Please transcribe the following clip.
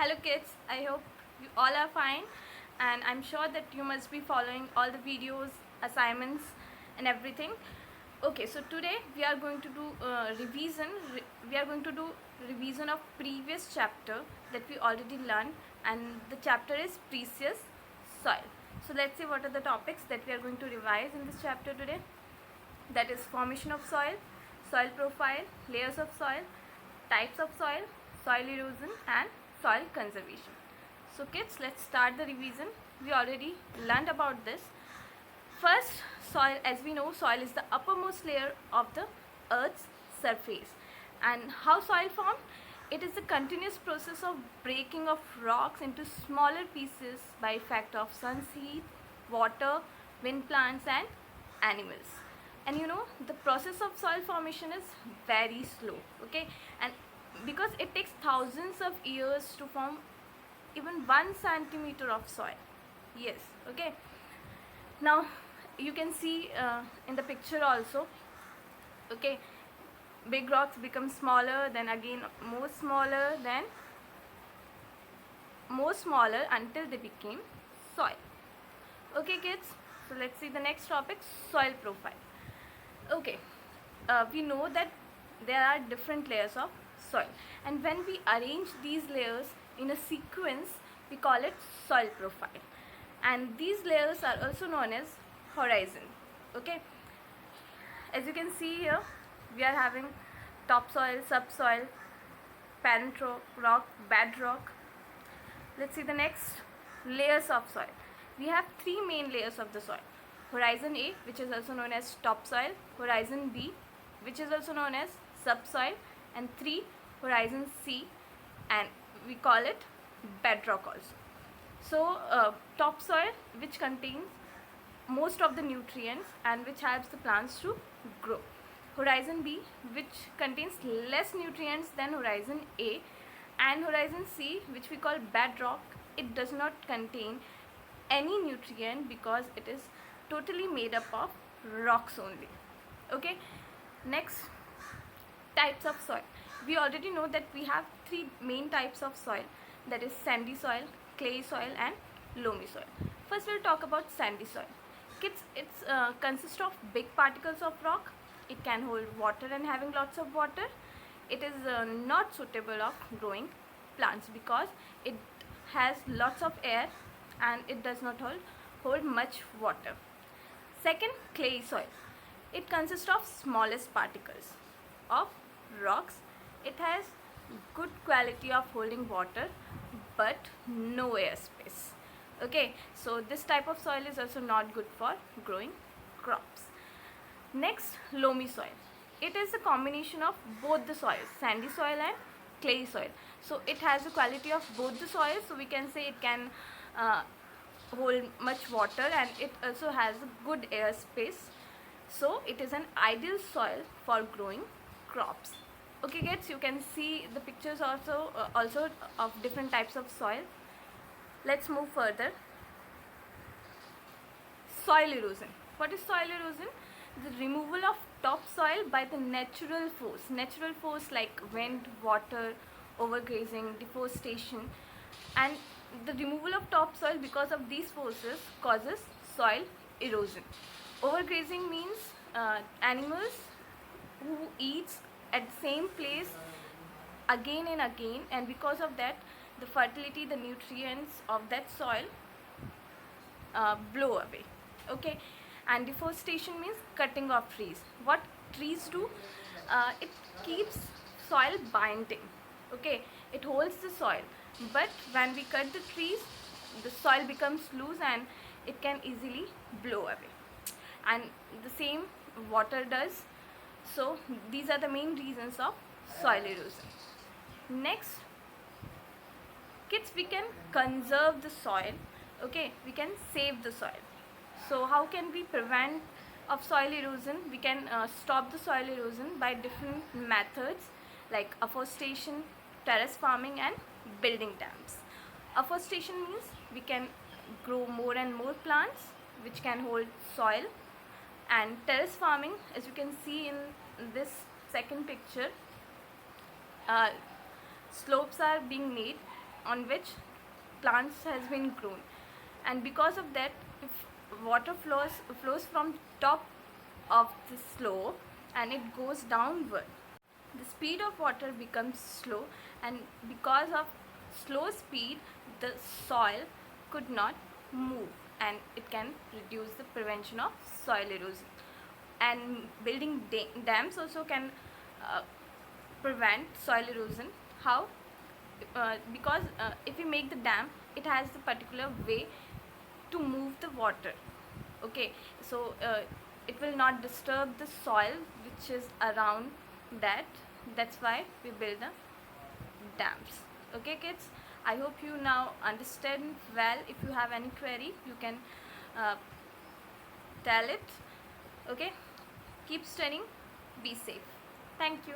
Hello kids, I hope you all are fine and I'm sure that you must be following all the videos, assignments and everything. Okay, so today we are going to do we are going to do revision of previous chapter that we already learned, and the chapter is precious soil. So let's see what are the topics that we are going to revise in this chapter today. That is formation of soil, soil profile, layers of soil, types of soil, soil erosion and soil conservation. So kids, let's start the revision. We already learned about this. First, soil, as we know, soil is the uppermost layer of the earth's surface. And how soil formed? It is a continuous process of breaking of rocks into smaller pieces by effect of sun's heat, water, wind, plants and animals. And you know, the process of soil formation is very slow, okay, and because it takes thousands of years to form even 1 centimeter of soil. Yes, okay. Now you can see in the picture also, okay, big rocks become smaller, then again more smaller, then more smaller until they became soil. Okay kids, so let's see the next topic, soil profile. Okay, we know that there are different layers of soil, and when we arrange these layers in a sequence, we call it soil profile, and these layers are also known as horizon. Okay, as you can see here, we are having topsoil, subsoil, parent rock, bedrock. Let's see the next layers of soil. We have three main layers of the soil: horizon A, which is also known as topsoil; horizon B, which is also known as subsoil; and 3, horizon C, and we call it bedrock also. So topsoil, which contains most of the nutrients and which helps the plants to grow. Horizon B, which contains less nutrients than horizon A, and horizon C, which we call bedrock, it does not contain any nutrient because it is totally made up of rocks only. Okay, next, types of soil. We already know that we have three main types of soil, that is sandy soil, clay soil and loamy soil. First we'll talk about sandy soil. Kids, it's consists of big particles of rock. It can hold water, and having lots of water, it is not suitable of growing plants because it has lots of air and it does not hold much water. Second, clay soil. It consists of smallest particles of rocks. It has good quality of holding water but no air space. Okay, so this type of soil is also not good for growing crops. Next, loamy soil. It is a combination of both the soils, sandy soil and clay soil. So it has the quality of both the soils, so we can say it can hold much water and it also has a good air space. So it is an ideal soil for growing crops. Okay kids, you can see the pictures also of different types of soil. Let's move further. Soil erosion. What is soil erosion? The removal of topsoil by the natural force. Natural force like wind, water, overgrazing, deforestation, and the removal of topsoil because of these forces causes soil erosion. Overgrazing means animals who eats at the same place again and again, and because of that the fertility, the nutrients of that soil blow away. Okay, and deforestation means cutting off trees. What trees do? It keeps soil binding. Okay, it holds the soil, but when we cut the trees, the soil becomes loose and it can easily blow away, and the same water does. So these are the main reasons of soil erosion. Next, kids, we can conserve the soil. Okay, we can save the soil. So how can we prevent of soil erosion? We can stop the soil erosion by different methods like afforestation, terrace farming and building dams. Afforestation means we can grow more and more plants which can hold soil, and terrace farming, as you can see in this second picture, slopes are being made on which plants has been grown, and because of that, if water flows from top of the slope and it goes downward, the speed of water becomes slow, and because of slow speed the soil could not move, and it can reduce the prevention of soil erosion. And building dams also can prevent soil erosion. How? Because if we make the dam, it has the particular way to move the water. Okay, so it will not disturb the soil which is around that. That's why we build the dams. Okay kids, I hope you now understand well. If you have any query, you can uh, tell it. Okay, keep studying, be safe. Thank you.